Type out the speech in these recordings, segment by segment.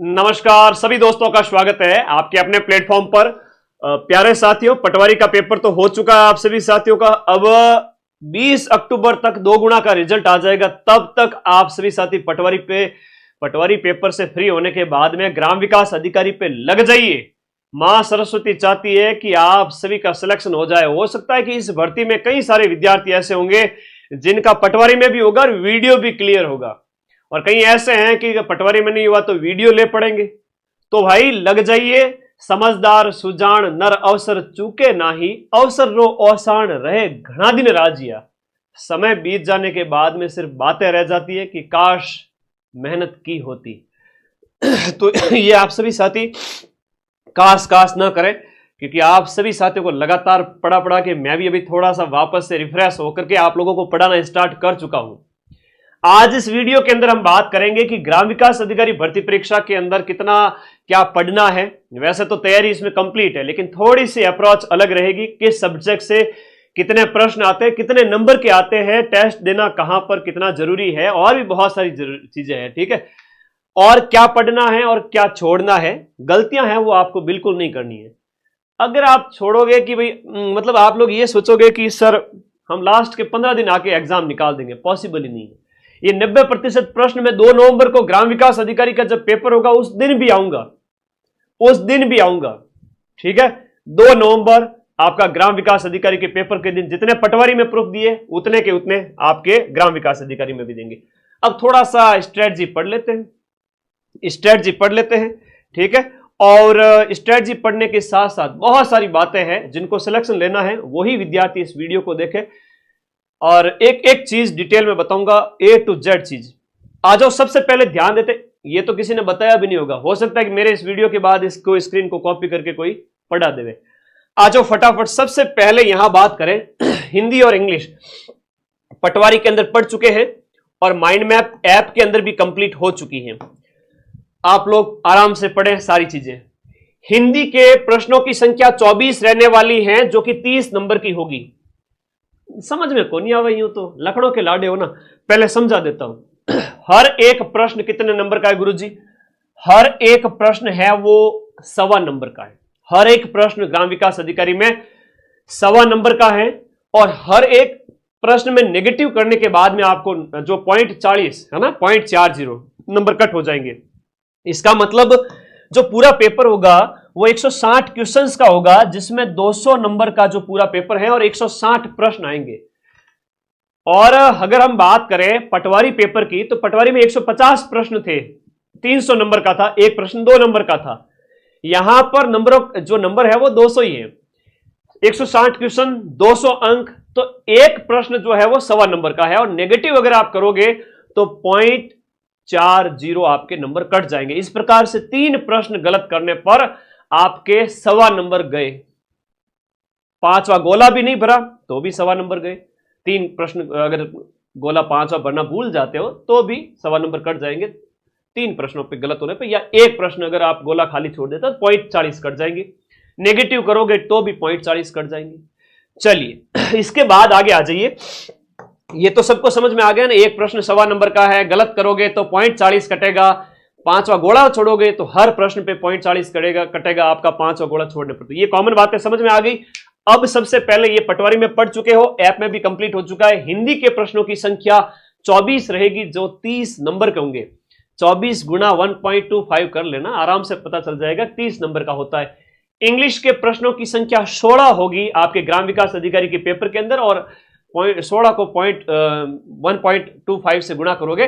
नमस्कार सभी दोस्तों का स्वागत है आपके अपने प्लेटफॉर्म पर। प्यारे साथियों, पटवारी का पेपर तो हो चुका है आप सभी साथियों का। अब 20 अक्टूबर तक 2 गुना का रिजल्ट आ जाएगा। तब तक आप सभी साथी पटवारी पेपर से फ्री होने के बाद में ग्राम विकास अधिकारी पे लग जाइए। मां सरस्वती चाहती है कि आप सभी का सिलेक्शन हो जाए। हो सकता है कि इस भर्ती में कई सारे विद्यार्थी ऐसे होंगे जिनका पटवारी में भी होगा और वीडियो भी क्लियर होगा, और कई ऐसे हैं कि पटवारी में नहीं हुआ तो वीडियो ले पड़ेंगे। तो भाई लग जाइए। समझदार सुजान नर अवसर चूके नाही, अवसर रो औसान रहे घना दिन राजिया। समय बीत जाने के बाद में सिर्फ बातें रह जाती है कि काश मेहनत की होती। तो ये आप सभी साथी काश ना करें, क्योंकि आप सभी साथियों को लगातार पढ़ा के मैं भी अभी थोड़ा सा वापस से रिफ्रेश होकर के आप लोगों को पढ़ाना स्टार्ट कर चुका हूं। आज इस वीडियो के अंदर हम बात करेंगे कि ग्राम विकास अधिकारी भर्ती परीक्षा के अंदर कितना क्या पढ़ना है। वैसे तो तैयारी इसमें कंप्लीट है, लेकिन थोड़ी सी अप्रोच अलग रहेगी। किस सब्जेक्ट से कितने प्रश्न आते हैं, कितने नंबर के आते हैं, टेस्ट देना कहां पर कितना जरूरी है, और भी बहुत सारी चीजें हैं। ठीक है, और क्या पढ़ना है और क्या छोड़ना है। गलतियां हैं वो आपको बिल्कुल नहीं करनी है। अगर आप छोड़ोगे कि भाई मतलब आप लोग ये सोचोगे कि सर हम लास्ट के 15 दिन आके एग्जाम निकाल देंगे, पॉसिबल ही नहीं है। ये 90% प्रश्न में 2 नवंबर को ग्राम विकास अधिकारी का जब पेपर होगा उस दिन भी आऊंगा। ठीक है, 2 नवंबर आपका ग्राम विकास अधिकारी के पेपर के दिन जितने पटवारी में प्रूफ दिए उतने के उतने आपके ग्राम विकास अधिकारी में भी देंगे। अब थोड़ा सा स्ट्रेटजी पढ़ लेते हैं। ठीक है, और स्ट्रेटजी पढ़ने के साथ साथ बहुत सारी बातें हैं जिनको सिलेक्शन लेना है, वही विद्यार्थी इस वीडियो को देखे। और एक एक चीज डिटेल में बताऊंगा, A to Z चीज। आ जाओ, सबसे पहले ध्यान देते, ये तो किसी ने बताया भी नहीं होगा, हो सकता है कि मेरे इस वीडियो के बाद इसको स्क्रीन को कॉपी करके कोई पढ़ा देवे। आ जाओ फटाफट, सबसे पहले यहां बात करें हिंदी और इंग्लिश पटवारी के अंदर पढ़ चुके हैं और माइंड मैप ऐप के अंदर भी कंप्लीट हो चुकी है। आप लोग आराम से पढ़ें सारी चीजें। हिंदी के प्रश्नों की संख्या 24 रहने वाली है, जो कि 30 नंबर की होगी। समझ में को नहीं आवा, यूं तो लखनऊ के लाडे हो ना, पहले समझा देता हूं। हर एक प्रश्न कितने नंबर का है गुरुजी? हर एक प्रश्न है वो 1.25 नंबर का है। हर एक प्रश्न ग्राम विकास अधिकारी में 1.25 नंबर का है, और हर एक प्रश्न में नेगेटिव करने के बाद में आपको जो 0.40 है ना, 0.40 नंबर कट हो जाएंगे। इसका मतलब जो पूरा पेपर होगा वो 160 क्वेश्चंस का होगा, जिसमें 200 नंबर का जो पूरा पेपर है और 160 प्रश्न आएंगे। और अगर हम बात करें पटवारी पेपर की, तो पटवारी में 150 प्रश्न थे, 300 नंबर का था, एक प्रश्न 2 नंबर का था। यहां पर जो नंबर है वो 200 ही है। 160 क्वेश्चन, 200 अंक, तो एक प्रश्न जो है वो 1.25 नंबर का है, और नेगेटिव अगर आप करोगे तो 0.40 आपके नंबर कट जाएंगे। इस प्रकार से 3 प्रश्न गलत करने पर आपके 1.25 नंबर गए। 5वां गोला भी नहीं भरा तो भी 1.25 नंबर गए। 3 प्रश्न अगर गोला 5वां भरना भूल जाते हो तो भी 1.25 नंबर कट जाएंगे 3 प्रश्नों पे गलत होने पे, या एक प्रश्न अगर आप गोला खाली छोड़ देते हो 0.40 कट जाएंगे। नेगेटिव करोगे तो भी 0.40 कट जाएंगे। चलिए इसके बाद आगे आ जाइए। ये तो सबको समझ में आ गया ना, एक प्रश्न 1.25 नंबर का है, गलत करोगे तो 0.40 कटेगा। 5वां गोला छोड़ोगे तो हर प्रश्न पे 0.40 कटेगा आपका 5वां गोला छोड़ने पर। तो ये कॉमन बातें समझ में आ गई। अब सबसे पहले ये पटवारी में पढ़ चुके हो, ऐप में भी कंप्लीट हो चुका है। हिंदी के प्रश्नों की संख्या 24 रहेगी, जो 30 नंबर के होंगे। 24 गुना 1.25 कर लेना, आराम से पता चल जाएगा, 30 नंबर का होता है। इंग्लिश के प्रश्नों की संख्या 16 होगी आपके ग्राम विकास अधिकारी के पेपर के अंदर, और 16 को 1.25 से गुणा करोगे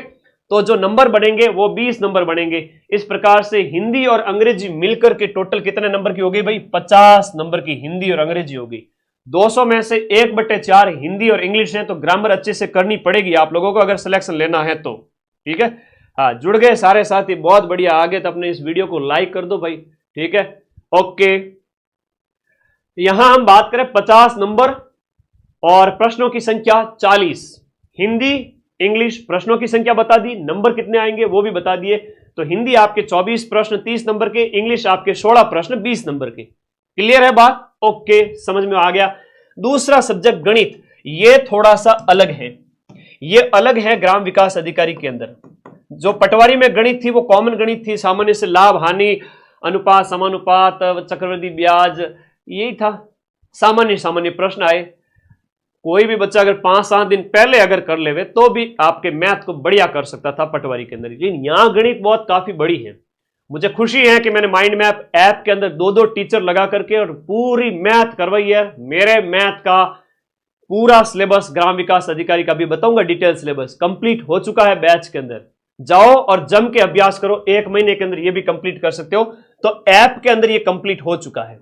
तो जो नंबर बनेंगे वो 20 नंबर बनेंगे। इस प्रकार से हिंदी और अंग्रेजी मिलकर के टोटल कितने नंबर की होगी भाई? 50 नंबर की हिंदी और अंग्रेजी होगी। 200 में से 1/4 हिंदी और इंग्लिश है, तो ग्रामर अच्छे से करनी पड़ेगी आप लोगों को अगर सिलेक्शन लेना है तो। ठीक है, हाँ, जुड़ गए सारे साथी, बहुत बढ़िया। आगे तो अपने इस वीडियो को लाइक कर दो भाई। ठीक है, ओके। यहां हम बात करें 50 नंबर और प्रश्नों की संख्या 40। हिंदी इंग्लिश प्रश्नों की संख्या बता दी, नंबर कितने आएंगे वो भी बता दिए। तो हिंदी आपके 24 प्रश्न 30 नंबर के, इंग्लिश आपके 16 प्रश्न 20 नंबर के। क्लियर है बात? ओके, समझ में आ गया। दूसरा सब्जेक्ट गणित, ये थोड़ा सा अलग है। ये अलग है ग्राम विकास अधिकारी के अंदर। जो पटवारी में गणित थी वो कॉमन गणित थी, सामान्य से लाभ हानि, अनुपात, समानुपात, चक्रवृद्धि ब्याज, यही था। सामान्य सामान्य प्रश्न आए। कोई भी बच्चा अगर 5-7 दिन पहले अगर कर लेवे तो भी आपके मैथ को बढ़िया कर सकता था पटवारी के अंदर। लेकिन यहां गणित बहुत काफी बड़ी है। मुझे खुशी है कि मैंने माइंड मैप ऐप के अंदर 2-2 टीचर लगा करके और पूरी मैथ करवाई है। मेरे मैथ का पूरा सिलेबस ग्राम विकास अधिकारी का भी बताऊंगा, डिटेल सिलेबस कंप्लीट हो चुका है बैच के अंदर। जाओ और जम के अभ्यास करो, 1 महीने के अंदर ये भी कंप्लीट कर सकते हो। तो ऐप के अंदर ये कंप्लीट हो चुका है,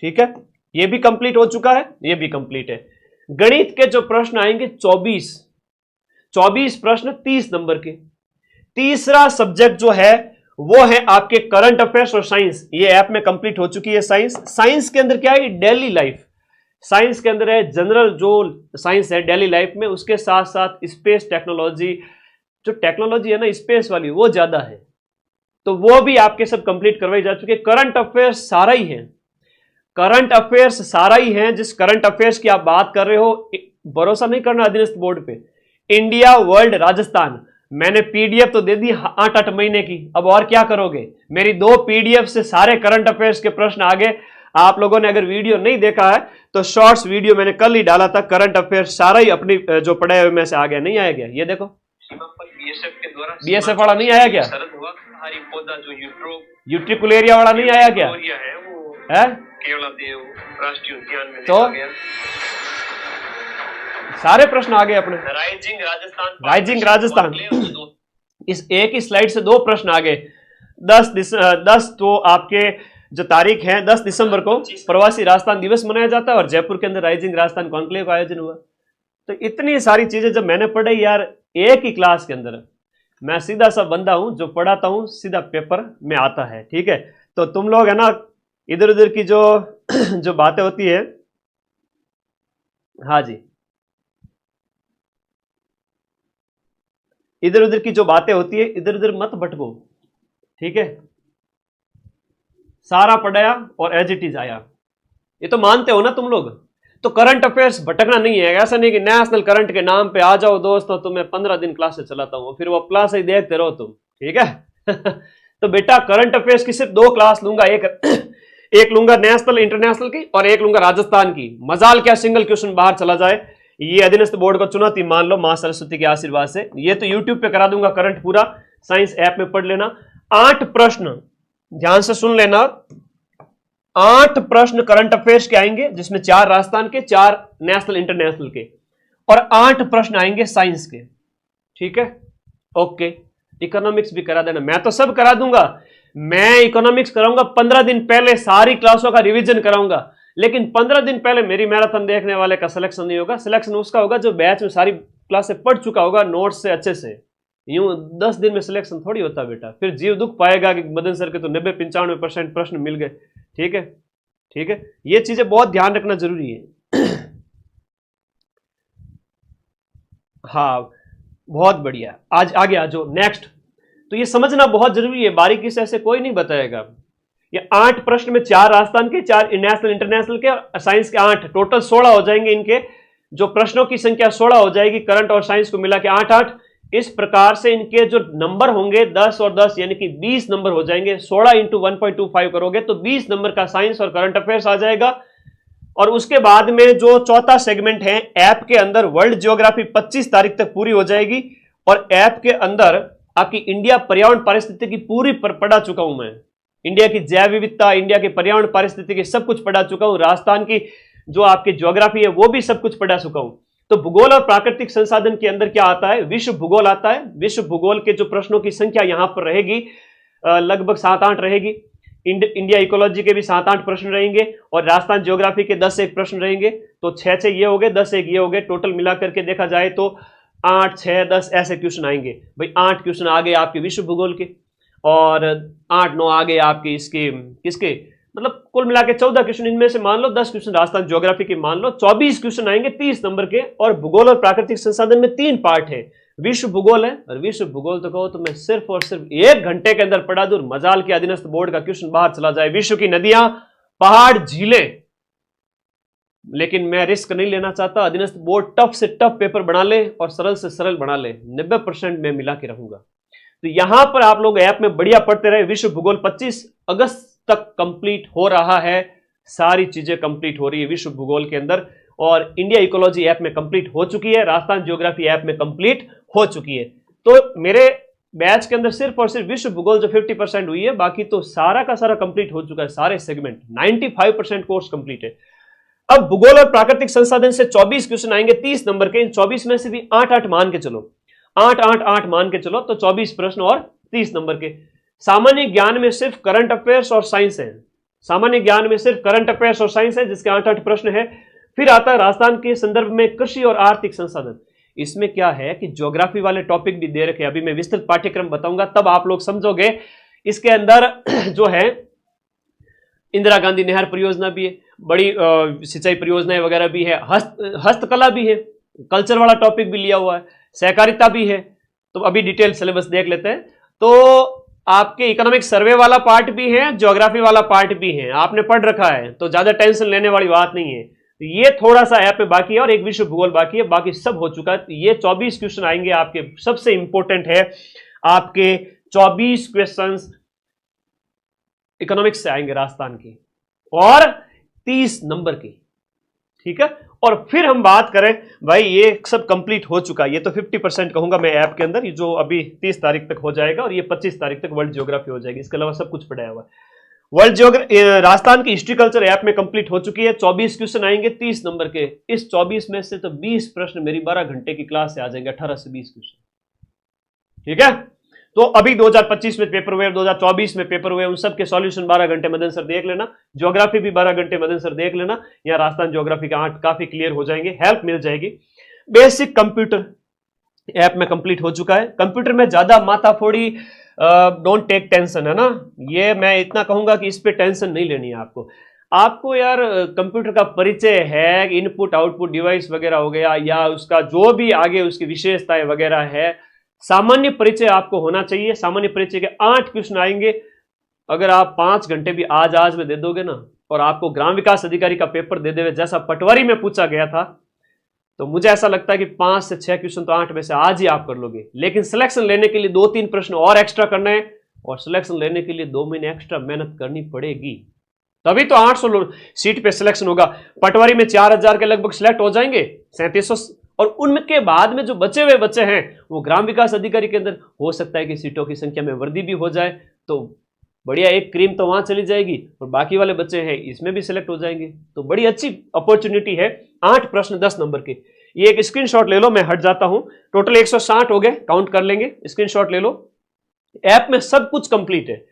ठीक है, ये भी कंप्लीट हो चुका है, ये भी कंप्लीट है। गणित के जो प्रश्न आएंगे 24 प्रश्न 30 नंबर के। तीसरा सब्जेक्ट जो है वो है आपके करंट अफेयर्स और साइंस। ये ऐप में कंप्लीट हो चुकी है साइंस के अंदर क्या है, डेली लाइफ। साइंस के अंदर है जनरल जो साइंस है डेली लाइफ में, उसके साथ साथ स्पेस टेक्नोलॉजी, जो टेक्नोलॉजी है ना स्पेस वाली वो ज्यादा है, तो वो भी आपके सब कंप्लीट करवाई जा चुकी है। करंट अफेयर्स सारा ही है, करंट अफेयर्स सारा ही है। जिस करंट अफेयर्स की आप बात कर रहे हो, भरोसा नहीं करना अधीनस्थ बोर्ड पे। इंडिया, वर्ल्ड, राजस्थान, मैंने पीडीएफ तो दे दी 8-8 महीने की, अब और क्या करोगे। मेरी 2 पीडीएफ से सारे करंट अफेयर्स के प्रश्न आ गए। आप लोगों ने अगर वीडियो नहीं देखा है तो शॉर्ट्स वीडियो मैंने कल ही डाला था, करंट अफेयर्स सारा ही अपनी जो पढ़े हुए में से आ गया। नहीं आया गया, ये देखो बीएसएफ वाला नहीं आया क्या, यूट्रिकुलेरिया वाला नहीं आया क्या है, राष्ट्रीय उद्यान में तो सारे प्रश्न आ गए अपने। राइजिंग राजस्थान इस एक ही स्लाइड से 2 प्रश्न आ गए। 10 तो आपके जो तारीख है 10 दिसंबर को प्रवासी राजस्थान दिवस मनाया जाता है और जयपुर के अंदर राइजिंग राजस्थान कॉन्क्लेव का आयोजन हुआ। तो इतनी सारी चीजें जब मैंने पढ़ी यार एक ही क्लास के अंदर, मैं सीधा सा बंदा हूं जो पढ़ाता हूं सीधा पेपर में आता है, ठीक है। तो तुम लोग है ना इधर उधर की जो बातें होती है, हाँ जी, इधर उधर की जो बातें होती है इधर उधर मत भटको, ठीक है। सारा पढ़ाया और एज इट इज आया, ये तो मानते हो ना तुम लोग। तो करंट अफेयर्स भटकना नहीं है, ऐसा नहीं कि नेशनल करंट के नाम पे आ जाओ दोस्तों तो मैं 15 दिन क्लासेस चलाता हूं फिर वो क्लास ही देखते रहो तुम, ठीक है। तो बेटा करंट अफेयर्स की सिर्फ 2 क्लास लूंगा, एक लूंगा नेशनल इंटरनेशनल की और एक लूंगा राजस्थान की। मजाल क्या सिंगल क्वेश्चन बाहर चला जाए, ये अधीनस्थ बोर्ड को चुनौती मान लो मां सरस्वती के आशीर्वाद से। ये तो यूट्यूब पे करा दूंगा करंट पूरा, साइंस ऐप में पढ़ लेना। 8 प्रश्न ध्यान से सुन लेना, 8 प्रश्न करंट अफेयर्स के आएंगे जिसमें 4 राजस्थान के, 4 नेशनल इंटरनेशनल के और 8 प्रश्न आएंगे साइंस के, ठीक है। ओके, इकोनॉमिक्स भी करा देना, मैं तो सब करा दूंगा। मैं इकोनॉमिक्स कराऊंगा 15 दिन पहले, सारी क्लासों का रिवीजन कराऊंगा। लेकिन 15 दिन पहले मेरी मैराथन देखने वाले का सिलेक्शन नहीं होगा, सिलेक्शन उसका होगा जो बैच में सारी क्लासें पढ़ चुका होगा नोट्स से अच्छे से। यूं 10 दिन में सिलेक्शन थोड़ी होता बेटा, फिर जीव दुख पाएगा कि मदन सर के तो 90-95% प्रश्न मिल गए, ठीक है, ठीक है। ये चीजें बहुत ध्यान रखना जरूरी है। हाँ बहुत बढ़िया, आज आगे आ जाओ नेक्स्ट। तो ये समझना बहुत जरूरी है, बारीकी से ऐसे कोई नहीं बताएगा। ये 8 प्रश्न में 4 राजस्थान के, 4 नेशनल इंटरनेशनल के और साइंस के 8, टोटल 16 हो जाएंगे। इनके जो प्रश्नों की संख्या 16 हो जाएगी, करंट और साइंस को मिला के 8-8। इस प्रकार से इनके जो नंबर होंगे 10 और 10 यानी कि 20 नंबर हो जाएंगे। 16 इंटू 1.25 करोगे तो 20 नंबर का साइंस और करंट अफेयर्स आ जाएगा। और उसके बाद में जो चौथा सेगमेंट है ऐप के अंदर, वर्ल्ड ज्योग्राफी 25 तारीख तक पूरी हो जाएगी। और ऐप के अंदर आपकी इंडिया पर्यावरण पारिस्थितिकी पूरी पर पढ़ा चुका हूं मैं। इंडिया की जैव विविधता, इंडिया के पर्यावरण पारिस्थितिकी सब कुछ पढ़ा चुका हूं। राजस्थान की जो आपकी ज्योग्राफी है वो भी सब कुछ पढ़ा चुका हूं। तो भूगोल और प्राकृतिक संसाधन के अंदर क्या आता है, विश्व भूगोल आता है। विश्व भूगोल के जो प्रश्नों की संख्या यहां पर रहेगी लगभग 7-8 रहेगी। इंडिया इकोलॉजी के भी 7-8 प्रश्न रहेंगे और राजस्थान ज्योग्राफी के 10-1 प्रश्न रहेंगे। तो 6-6 ये हो गए, 10-1 ये हो गए। टोटल मिला करके देखा जाए तो 8, 6, 10 ऐसे क्वेश्चन आएंगे भाई। 8 क्वेश्चन आ गए आपके विश्व भूगोल के और 8-9 आ गए आपके इसके किसके, मतलब कुल मिला के 14 क्वेश्चन। इनमें से मान लो 10 क्वेश्चन राजस्थान ज्योग्राफी के, मान लो 24 क्वेश्चन आएंगे 30 नंबर के। और भूगोल और प्राकृतिक संसाधन में 3 पार्ट है। विश्व भूगोल है, और विश्व भूगोल तो कहो तो मैं सिर्फ और सिर्फ 1 घंटे के अंदर पढ़ा दूं। मजाल के अधीनस्थ बोर्ड का क्वेश्चन बाहर चला जाए, विश्व की नदियां, पहाड़, झीलें। लेकिन मैं रिस्क नहीं लेना चाहता। अधीनस्थ बोर्ड टफ से टफ पेपर बना ले और सरल से सरल बना ले, 90% मैं मिला के रहूंगा। तो यहां पर आप लोग ऐप में बढ़िया पढ़ते रहे। विश्व भूगोल 25 अगस्त तक कंप्लीट हो रहा है, सारी चीजें कंप्लीट हो रही है विश्व भूगोल के अंदर, और इंडिया इकोलॉजी ऐप में कंप्लीट हो चुकी है, राजस्थान ज्योग्राफी ऐप में कंप्लीट हो चुकी है। तो मेरे बैच के अंदर सिर्फ और सिर्फ विश्व भूगोल जो 50% हुई है, बाकी तो सारा का सारा कंप्लीट हो चुका है, सारे सेगमेंट 95% कोर्स कंप्लीट है। अब भूगोल और प्राकृतिक संसाधन से 24 क्वेश्चन आएंगे 30 नंबर के। इन 24 में से भी 8-8 मान के चलो, 8-8-8 मान के चलो, तो 24 प्रश्न और 30 नंबर के। सामान्य ज्ञान में सिर्फ करंट अफेयर्स और साइंस है, सामान्य ज्ञान में सिर्फ करंट अफेयर्स और साइंस है, जिसके 8-8 प्रश्न है। फिर आता है राजस्थान के संदर्भ में कृषि और आर्थिक संसाधन। इसमें क्या है कि ज्योग्राफी वाले टॉपिक भी दे रखे, अभी मैं विस्तृत पाठ्यक्रम बताऊंगा तब आप लोग समझोगे। इसके अंदर जो है इंदिरा गांधी नहर परियोजना भी है, बड़ी सिंचाई परियोजनाएं वगैरह भी है, हस्तकला भी है, कल्चर वाला टॉपिक भी लिया हुआ है, सहकारिता भी है। तो अभी डिटेल सिलेबस देख लेते हैं। तो आपके इकोनॉमिक सर्वे वाला पार्ट भी है, ज्योग्राफी वाला पार्ट भी है, आपने पढ़ रखा है, तो ज्यादा टेंशन लेने वाली बात नहीं है। तो ये थोड़ा सा ऐप में बाकी है और एक विश्व भूगोल बाकी है, बाकी सब हो चुका है। तो ये 24 क्वेश्चन आएंगे आपके, सबसे इंपॉर्टेंट है आपके 24 क्वेश्चंस इकोनॉमिक्स से आएंगे राजस्थान के, और 30 नंबर के, ठीक है। और फिर हम बात करें भाई, ये सब कंप्लीट हो चुका है, ये तो 50% कहूंगा मैं ऐप के अंदर, ये जो अभी 30 तारीख तक हो जाएगा, और ये 25 तारीख तक वर्ल्ड ज्योग्राफी हो जाएगी, इसके अलावा सब कुछ पढ़ाया हुआ है। वर्ल्ड ज्योग्राफी राजस्थान की हिस्ट्री कल्चर ऐप में कंप्लीट हो चुकी है। 24 क्वेश्चन आएंगे 30 नंबर के। इस 24 में से तो 20 प्रश्न मेरी 12 घंटे की क्लास से आ जाएंगे, 18 से 20 क्वेश्चन, ठीक है। तो अभी 2025 में पेपर हुए, 2024 में पेपर हुए, उन सब के सॉल्यूशन 12 घंटे मदन सर देख लेना, ज्योग्राफी भी 12 घंटे मदन सर देख लेना, यहाँ राजस्थान ज्योग्राफी का 8 काफी क्लियर हो जाएंगे, हेल्प मिल जाएगी। बेसिक कंप्यूटर ऐप में कंप्लीट हो चुका है। कंप्यूटर में ज्यादा माथाफोड़ी डोंट टेक टेंशन, है ना, ये मैं इतना कहूंगा कि इस पे टेंशन नहीं लेनी है आपको। आपको यार कंप्यूटर का परिचय है, इनपुट आउटपुट डिवाइस वगैरह हो गया, या उसका जो भी आगे उसकी विशेषताएं वगैरह है, सामान्य परिचय आपको होना चाहिए। सामान्य परिचय के 8 क्वेश्चन आएंगे। अगर आप 5 घंटे भी आज में दे दोगे ना, और आपको ग्राम विकास अधिकारी का पेपर दे देवे जैसा पटवारी में पूछा गया था, तो मुझे ऐसा लगता है कि 5 से 6 क्वेश्चन तो 8 में से आज ही आप कर लोगे। लेकिन सिलेक्शन लेने के लिए 2-3 प्रश्न और एक्स्ट्रा करना है, और सिलेक्शन लेने के लिए 2 महीने एक्स्ट्रा मेहनत करनी पड़ेगी, तभी तो 800 सीट पे सिलेक्शन होगा। पटवारी में 4000 के लगभग सिलेक्ट हो जाएंगे, 3700, और उनके बाद में जो बचे हुए बच्चे हैं वो ग्राम विकास अधिकारी के अंदर हो सकता है कि सीटों की संख्या में वृद्धि भी हो जाए, तो बढ़िया एक क्रीम तो वहां चली जाएगी, और बाकी वाले बच्चे हैं इसमें भी सिलेक्ट हो जाएंगे। तो बड़ी अच्छी अपॉर्चुनिटी है। 8 प्रश्न 10 नंबर के। ये एक स्क्रीनशॉट ले लो, मैं हट जाता हूं। टोटल 160 हो गए, काउंट कर लेंगे, स्क्रीनशॉट ले लो। ऐप में सब कुछ कंप्लीट है,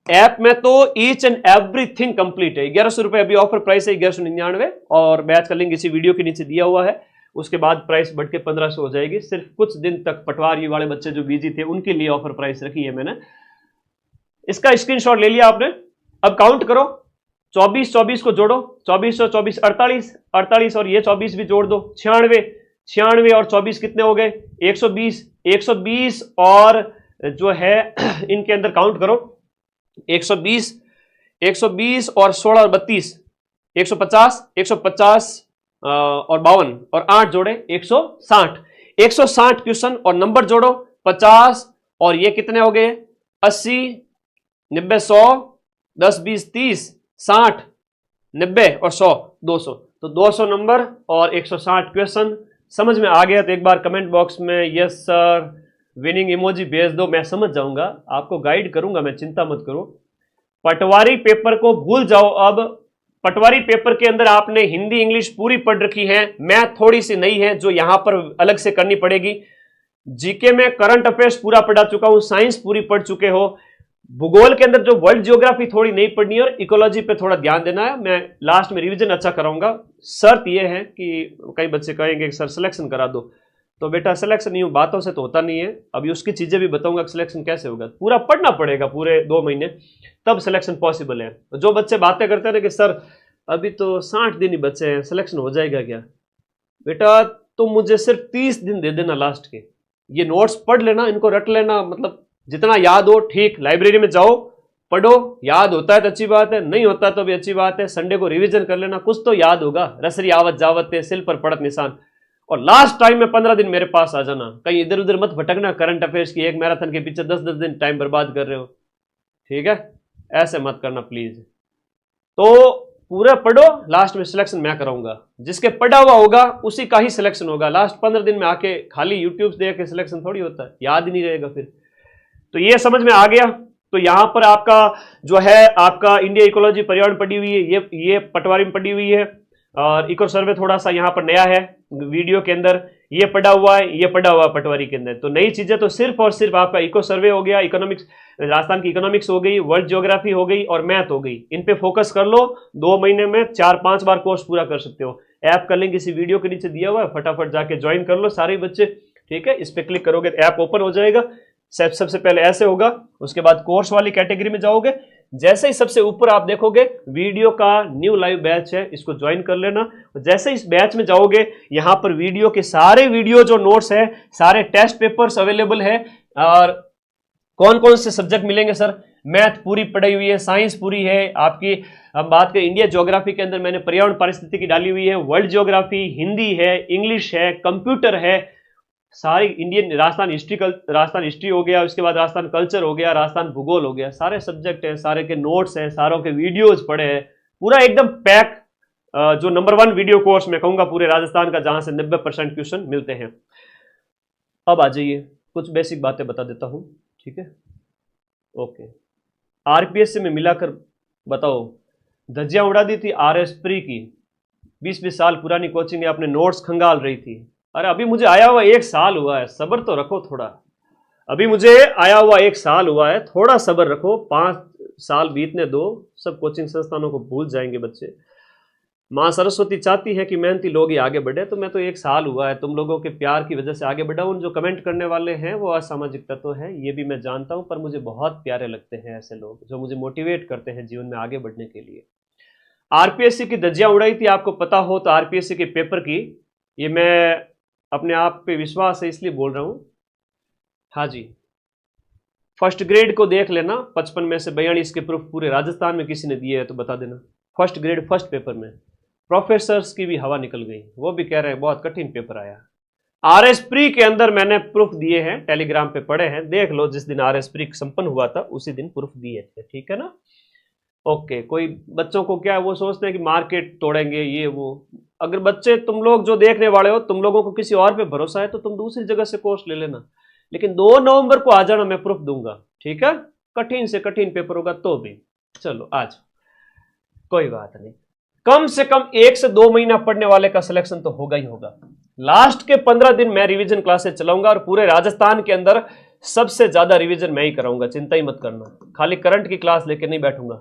ऐप में तो ईच एंड एवरीथिंग कंप्लीट है। 1100 रुपए अभी ऑफर प्राइस है, 1199, और बैच का लिंक इसी वीडियो के नीचे दिया हुआ है। उसके बाद प्राइस बढ़ के 1500 हो जाएगी। सिर्फ कुछ दिन तक पटवारी वाले बच्चे जो बिजी थे उनके लिए ऑफर प्राइस रखी है मैंने। इसका स्क्रीनशॉट ले लिया आपने। अब काउंट करो, 24 को जोड़ो, 24 और 24 48, और ये 24 भी जोड़ दो, 96 और 24 कितने हो गए, 120 और जो है इनके अंदर काउंट करो, 120 और 16 और 32, 150 और 52 और 8 जोड़े 160 क्वेश्चन, और नंबर जोड़ो 50, और ये कितने हो गए, 80, 90, 100, 10, 20, 30, 60, 90 और 100, 200, तो 200 नंबर और 160 क्वेश्चन। समझ में आ गया तो एक बार कमेंट बॉक्स में यस सर विनिंग इमोजी भेज दो, मैं समझ जाऊंगा, आपको गाइड करूंगा मैं, चिंता मत करो। पटवारी पेपर को भूल जाओ। अब पटवारी पेपर के अंदर आपने हिंदी इंग्लिश पूरी पढ़ रखी है, मैथ थोड़ी सी नई है जो यहां पर अलग से करनी पड़ेगी। जीके में करंट अफेयर्स पूरा पढ़ा चुका हूं, साइंस पूरी पढ़ चुके हो। भूगोल के अंदर जो वर्ल्ड ज्योग्राफी थोड़ी नहीं पढ़नी है, और इकोलॉजी पे थोड़ा ध्यान देना है। मैं लास्ट में रिवीजन अच्छा कराऊंगा। शर्त यह है कि कई बच्चे कहेंगे कि सर सिलेक्शन करा दो, तो बेटा सिलेक्शन नहीं, बातों से तो होता नहीं है। अभी उसकी चीजें भी बताऊंगा कि सिलेक्शन कैसे होगा। पूरा पढ़ना पड़ेगा, पूरे 2 महीने, तब सिलेक्शन पॉसिबल है। जो बच्चे बातें करते हैं ना कि सर अभी तो 60 दिन ही बचे हैं, सिलेक्शन हो जाएगा क्या, बेटा तुम मुझे सिर्फ 30 दिन दे देना लास्ट के, ये नोट्स पढ़ लेना, इनको रट लेना, मतलब जितना याद हो ठीक। लाइब्रेरी में जाओ, पढ़ो, याद होता है तो अच्छी बात है, नहीं होता तो भी अच्छी बात है। संडे को रिवीजन कर लेना, कुछ तो याद होगा। रसरी आवत जावत है, सिल पर पड़त निशान। और लास्ट टाइम में 15 दिन मेरे पास आ जाना, कहीं इधर उधर मत भटकना करंट अफेयर्स की एक मैराथन के पीछे 10-10 दिन टाइम बर्बाद कर रहे हो, ठीक है, ऐसे मत करना प्लीज। तो पूरा पढ़ो, लास्ट में सिलेक्शन मैं कराऊंगा, जिसके पढ़ा हुआ होगा उसी का ही सिलेक्शन होगा। लास्ट 15 दिन में आके खाली यूट्यूब देख के सिलेक्शन थोड़ी होता है, याद ही नहीं रहेगा फिर। तो ये समझ में आ गया। तो यहां पर आपका जो है आपका इंडिया इकोलॉजी पर्यावरण पड़ी हुई है, ये पटवारी में पड़ी हुई है, और इको सर्वे थोड़ा सा यहाँ पर नया है वीडियो के अंदर, ये पढ़ा हुआ है, ये पढ़ा हुआ है पटवारी के अंदर। तो नई चीजें तो सिर्फ और सिर्फ आपका इको सर्वे हो गया, इकोनॉमिक्स, राजस्थान की इकोनॉमिक्स हो गई, वर्ल्ड ज्योग्राफी हो गई और मैथ हो गई। इन पे फोकस कर लो, 2 महीने में 4-5 बार कोर्स पूरा कर सकते हो। ऐप का लिंक इसी वीडियो के नीचे दिया हुआ है, फटाफट जाके ज्वाइन कर लो सारे बच्चे, ठीक है। इस पे क्लिक करोगे तो ऐप ओपन हो जाएगा। सबसे पहले ऐसे होगा, उसके बाद कोर्स वाली कैटेगरी में जाओगे, जैसे ही सबसे ऊपर आप देखोगे वीडियो का न्यू लाइव बैच है, इसको ज्वाइन कर लेना। जैसे इस बैच में जाओगे, यहां पर वीडियो के सारे वीडियो जो नोट्स है, सारे टेस्ट पेपर्स अवेलेबल है। और कौन कौन से सब्जेक्ट मिलेंगे सर? मैथ पूरी पढ़ी हुई है, साइंस पूरी है आपकी। अब बात करें इंडिया ज्योग्राफी के अंदर मैंने पर्यावरण पारिस्थितिकी डाली हुई है, वर्ल्ड ज्योग्राफी, हिंदी है, इंग्लिश है, कंप्यूटर है, सारी इंडियन राजस्थान हिस्ट्री हो गया, उसके बाद राजस्थान कल्चर हो गया, राजस्थान भूगोल हो गया, सारे सब्जेक्ट हैं, सारे के नोट्स हैं, सारों के वीडियोज पड़े हैं, पूरा एकदम पैक। जो नंबर 1 वीडियो कोर्स मैं कहूंगा पूरे राजस्थान का, जहां से 90% क्वेश्चन मिलते हैं। अब आ जाइए, कुछ बेसिक बातें बता देता हूं, ठीक है। ओके, आरपीएससी में मिलाकर बताओ, धज्जियां उड़ा दी थी आरएस प्री की, 20-20 साल पुरानी कोचिंग है, अपने नोट्स खंगाल रही थी। अरे अभी मुझे आया हुआ 1 साल हुआ है, सब्र तो रखो थोड़ा। अभी मुझे आया हुआ 1 साल हुआ है, थोड़ा सब्र रखो, 5 साल बीतने दो, सब कोचिंग संस्थानों को भूल जाएंगे बच्चे। माँ सरस्वती चाहती है कि मेहनती लोग ही आगे बढ़े, तो मैं तो 1 साल हुआ है, तुम लोगों के प्यार की वजह से आगे बढ़ा हूं। जो कमेंट करने वाले हैं वो असामाजिक तत्व है, ये भी मैं जानता हूं, पर मुझे बहुत प्यारे लगते हैं ऐसे लोग जो मुझे मोटिवेट करते हैं जीवन में आगे बढ़ने के लिए। आरपीएससी की धज्जियां उड़ाई थी, आपको पता हो तो आरपीएससी के पेपर की, ये मैं अपने आप पे विश्वास है इसलिए बोल रहा हूं। हाँ जी, फर्स्ट ग्रेड को देख लेना, 55 में से 42 के प्रूफ पूरे राजस्थान में किसी ने दिए है तो बता देना। फर्स्ट ग्रेड फर्स्ट पेपर में प्रोफेसर्स की भी हवा निकल गई, वो भी कह रहे हैं बहुत कठिन पेपर आया। आरएस प्री के अंदर मैंने प्रूफ दिए हैं, टेलीग्राम पे पड़े हैं, देख लो, जिस दिन आरएस प्री संपन्न हुआ था उसी दिन प्रूफ दिए थे, ठीक है ना। ओके, कोई बच्चों को क्या वो सोचते हैं कि मार्केट तोड़ेंगे ये वो। अगर बच्चे तुम लोग जो देखने वाले हो, तुम लोगों को किसी और पे भरोसा है तो तुम दूसरी जगह से कोर्स ले लेना, लेकिन 2 नवंबर को आ जाना, मैं प्रूफ दूंगा, ठीक है। कठिन से कठिन पेपर होगा तो भी चलो आज कोई बात नहीं, कम से कम 1 से 2 महीना पढ़ने वाले का सिलेक्शन तो होगा ही होगा। लास्ट के 15 दिन मैं रिवीजन क्लासेस चलाऊंगा और पूरे राजस्थान के अंदर सबसे ज्यादा रिवीजन मैं ही कराऊंगा, चिंता ही मत करना। खाली करंट की क्लास लेकर नहीं बैठूंगा,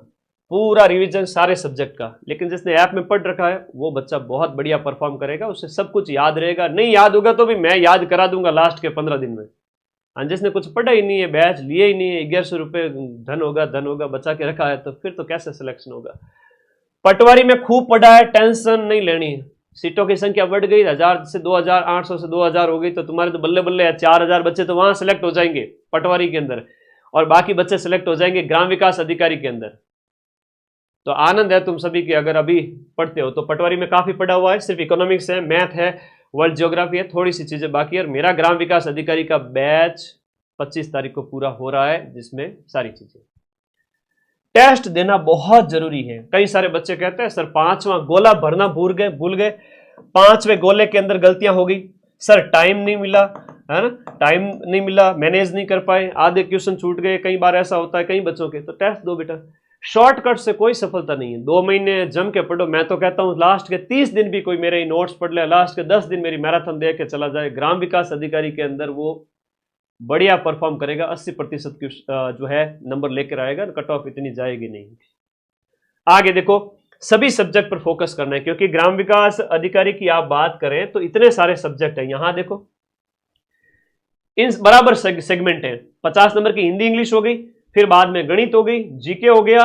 पूरा रिवीजन सारे सब्जेक्ट का। लेकिन जिसने ऐप में पढ़ रखा है वो बच्चा बहुत बढ़िया परफॉर्म करेगा, उसे सब कुछ याद रहेगा। नहीं याद होगा तो भी मैं याद करा दूंगा लास्ट के 15 दिन में। जिसने कुछ पढ़ा ही नहीं है, बैच लिए ही नहीं है, 1100 रुपये धन होगा बचा के रखा है, तो फिर तो कैसे सिलेक्शन होगा। पटवारी में खूब पढ़ा है, टेंशन नहीं लेनी है। सीटों की संख्या बढ़ गई, 1000 से 2000, 800 से 2000 हो गई, तो तुम्हारे तो बल्ले बल्ले है, 4000 बच्चे तो वहां सेलेक्ट हो जाएंगे पटवारी के अंदर, और बाकी बच्चे सेलेक्ट हो जाएंगे ग्राम विकास अधिकारी के अंदर। तो आनंद है तुम सभी की, अगर अभी पढ़ते हो तो। पटवारी में काफी पढ़ा हुआ है, सिर्फ इकोनॉमिक्स है, मैथ है, वर्ल्ड ज्योग्राफी है, थोड़ी सी चीजें बाकी है। और मेरा ग्राम विकास अधिकारी का बैच 25 तारीख को पूरा हो रहा है, जिसमें सारी चीजें। टेस्ट देना बहुत जरूरी है। कई सारे बच्चे कहते हैं सर 5वां गोला भरना भूल गए, 5वें गोले के अंदर गलतियां हो गई, सर टाइम नहीं मिला, है ना, टाइम नहीं मिला, मैनेज नहीं कर पाए, आधे क्वेश्चन छूट गए, कई बार ऐसा होता है कई बच्चों के। तो टेस्ट दो बेटा, शॉर्टकट से कोई सफलता नहीं है। 2 महीने जम के पढ़ो। मैं तो कहता हूं लास्ट के 30 दिन भी कोई मेरे नोट्स पढ़ ले, लास्ट के 10 दिन मेरी मैराथन देख के चला जाए, ग्राम विकास अधिकारी के अंदर वो बढ़िया परफॉर्म करेगा, 80% की जो है नंबर लेकर आएगा, कट ऑफ इतनी जाएगी नहीं। आगे देखो, सभी सब्जेक्ट पर फोकस करना है, क्योंकि ग्राम विकास अधिकारी की आप बात करें तो इतने सारे सब्जेक्ट हैं। यहां देखो इन बराबर सेगमेंट हैं। 50 नंबर की हिंदी इंग्लिश हो गई, फिर बाद में गणित हो गई, जीके हो गया,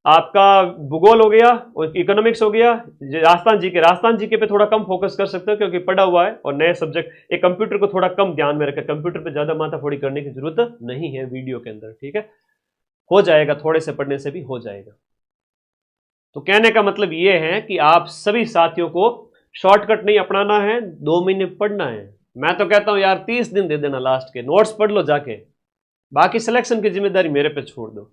आपका भूगोल हो गया, इकोनॉमिक्स हो गया, राजस्थान जीके पे थोड़ा कम फोकस कर सकते हो क्योंकि पढ़ा हुआ है, और नए सब्जेक्ट एक कंप्यूटर को थोड़ा कम ध्यान में रखें। कंप्यूटर पे ज्यादा माथाफोड़ी करने की जरूरत नहीं है वीडियो के अंदर, ठीक है, हो जाएगा, थोड़े से पढ़ने से भी हो जाएगा। तो कहने का मतलब यह है कि आप सभी साथियों को शॉर्टकट नहीं अपनाना है, 2 महीने पढ़ना है। मैं तो कहता हूं यार 30 दिन दे देना, लास्ट के नोट्स पढ़ लो जाके, बाकी सिलेक्शन की जिम्मेदारी मेरे पे छोड़ दो।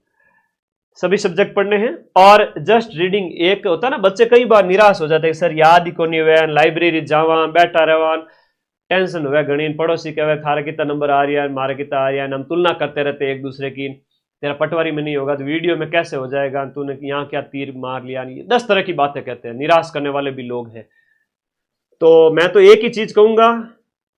सभी सब्जेक्ट पढ़ने हैं। और जस्ट रीडिंग एक होता है ना, बच्चे कई बार निराश हो जाते हैं, सर याद ही को नहीं हुआ, लाइब्रेरी जावा बैठा रहा, टेंशन हुआ घनी, पड़ोसी कहे खारा कितना नंबर आ रहा है, मारा कितना आ रहा है, हम तुलना करते रहते एक दूसरे की, तेरा पटवारी में नहीं होगा तो वीडियो में कैसे हो जाएगा, तूने यहाँ क्या तीर मार लिया, नहीं 10 तरह की बातें कहते हैं, निराश करने वाले भी लोग हैं। तो मैं तो एक ही चीज कहूंगा,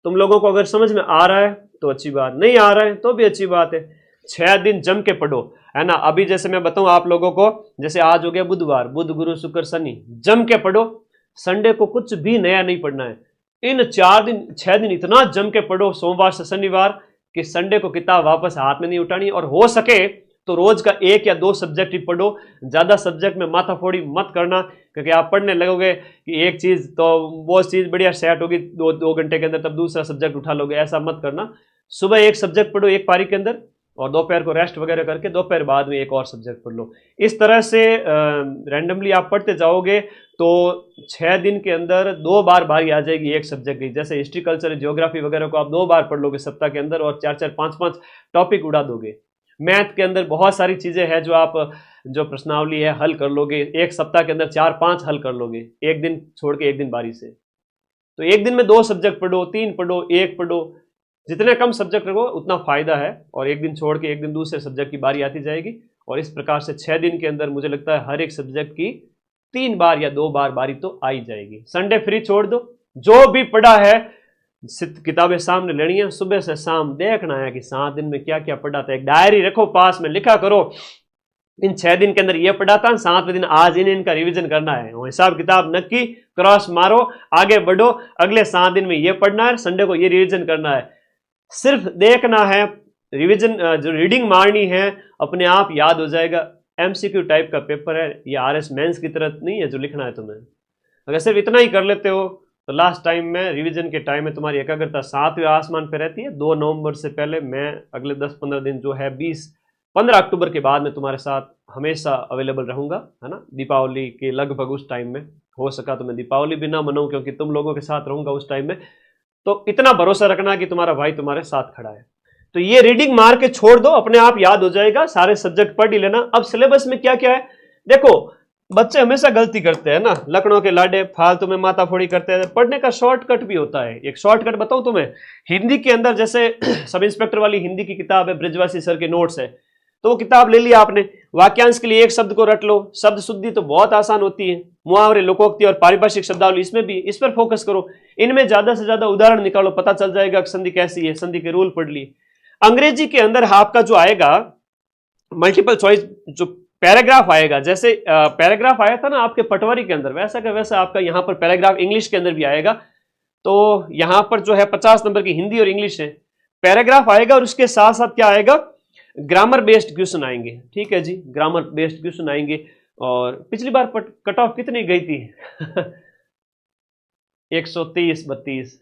तुम लोगों को अगर समझ में आ रहा है तो अच्छी बात, नहीं आ रहा है तो भी अच्छी बात है। 6 दिन जम के पढ़ो, है ना। अभी जैसे मैं बताऊं आप लोगों को, जैसे आज हो गया बुधवार, बुध गुरु शुक्र शनि, जम के पढ़ो। संडे को कुछ भी नया नहीं पढ़ना है। इन 4 दिन 6 दिन इतना जम के पढ़ो, सोमवार से शनिवार, कि संडे को किताब वापस हाथ में नहीं उठानी, और हो सके तो रोज का 1 या 2 सब्जेक्ट ही पढ़ो, ज्यादा सब्जेक्ट में माथाफोड़ी मत करना, क्योंकि आप पढ़ने लगोगे कि एक चीज तो वो चीज बढ़िया सेट होगी 2 घंटे के अंदर, तब दूसरा सब्जेक्ट उठा लोगे, ऐसा मत करना। सुबह एक सब्जेक्ट पढ़ो एक पारी के अंदर, और दोपहर को रेस्ट वगैरह करके दोपहर बाद में एक और सब्जेक्ट पढ़ लो। इस तरह से रैंडमली आप पढ़ते जाओगे तो 6 दिन के अंदर 2 बार बारी आ जाएगी एक सब्जेक्ट की। जैसे हिस्ट्री कल्चर ज्योग्राफी वगैरह को आप 2 बार पढ़ लोगे सप्ताह के अंदर, और 4-4 5-5 टॉपिक उड़ा दोगे। मैथ के अंदर बहुत सारी चीजें हैं जो आप जो प्रश्नावली है हल कर लोगे, एक सप्ताह के अंदर 4-5 हल कर लोगे, एक दिन छोड़ के एक दिन बारी से। तो एक दिन में 2 सब्जेक्ट पढ़ो, 3 पढ़ो, 1 पढ़ो, जितने कम सब्जेक्ट रखो उतना फायदा है, और एक दिन छोड़ के एक दिन दूसरे सब्जेक्ट की बारी आती जाएगी। और इस प्रकार से 6 दिन के अंदर मुझे लगता है हर एक सब्जेक्ट की 3 बार या 2 बार बारी तो आ ही जाएगी। संडे फ्री छोड़ दो, जो भी पढ़ा है किताबें सामने लेनी है, सुबह से शाम देखना है कि 7 दिन में क्या क्या पढ़ा था। एक डायरी रखो पास में, लिखा करो इन 6 दिन के अंदर ये पढ़ा था, 7वें दिन आज इनका रिवीजन करना है, वो हिसाब किताब नक्की क्रॉस मारो, आगे बढ़ो, अगले 7 दिन में ये पढ़ना है, संडे को ये रिवीजन करना है। सिर्फ देखना है, रिवीजन जो रीडिंग मारनी है, अपने आप याद हो जाएगा। एमसीक्यू टाइप का पेपर है, ये आरएस मेंस की तरह नहीं है जो लिखना है तुम्हें। अगर सिर्फ इतना ही कर लेते हो तो लास्ट टाइम में रिवीजन के टाइम में तुम्हारी एकाग्रता 7वें आसमान पे रहती है। 2 नवंबर से पहले मैं अगले 10-15 दिन जो है 15 अक्टूबर के बाद में तुम्हारे साथ हमेशा अवेलेबल रहूंगा, है ना। दीपावली के लगभग उस टाइम में, हो सका तो मैं दीपावली भी ना मनाऊं क्योंकि तुम लोगों के साथ रहूंगा उस टाइम में। तो इतना भरोसा रखना कि तुम्हारा भाई तुम्हारे साथ खड़ा है। तो ये रीडिंग मार के छोड़ दो, अपने आप याद हो जाएगा, सारे सब्जेक्ट पढ़ ही लेना। अब सिलेबस में क्या क्या है देखो, बच्चे हमेशा गलती करते हैं ना, लखनऊ के लाडे फालतू में माथाफोड़ी करते हैं। पढ़ने का शॉर्टकट भी होता है, एक शॉर्टकट बताऊं तुम्हें। हिंदी के अंदर जैसे सब इंस्पेक्टर वाली हिंदी की किताब है, ब्रिजवासी सर के नोट्स है, तो वो किताब ले लिया आपने, वाक्यांश के लिए एक शब्द को रट लो, शब्द शुद्धि तो बहुत आसान होती है, मुहावरे, लोकोक्ति और पारिभाषिक शब्दावली, इसमें भी इस पर फोकस करो। इनमें ज्यादा से ज्यादा उदाहरण निकालो, पता चल जाएगा कि संधि कैसी है, संधि के रूल पढ़ लिए। अंग्रेजी के अंदर आपका जो आएगा मल्टीपल चॉइस जो पैराग्राफ आएगा, जैसे पैराग्राफ आया था ना आपके पटवारी के अंदर, वैसा का वैसा आपका यहाँ पर पैराग्राफ इंग्लिश के अंदर भी आएगा। तो यहाँ पर जो है 50 नंबर की हिंदी और इंग्लिश है, पैराग्राफ आएगा, और उसके साथ साथ क्या आएगा, ग्रामर बेस्ड क्वेश्चन आएंगे। ठीक है जी, ग्रामर बेस्ड क्वेश्चन आएंगे। और पिछली बार कट ऑफ कितनी गई थी 130-32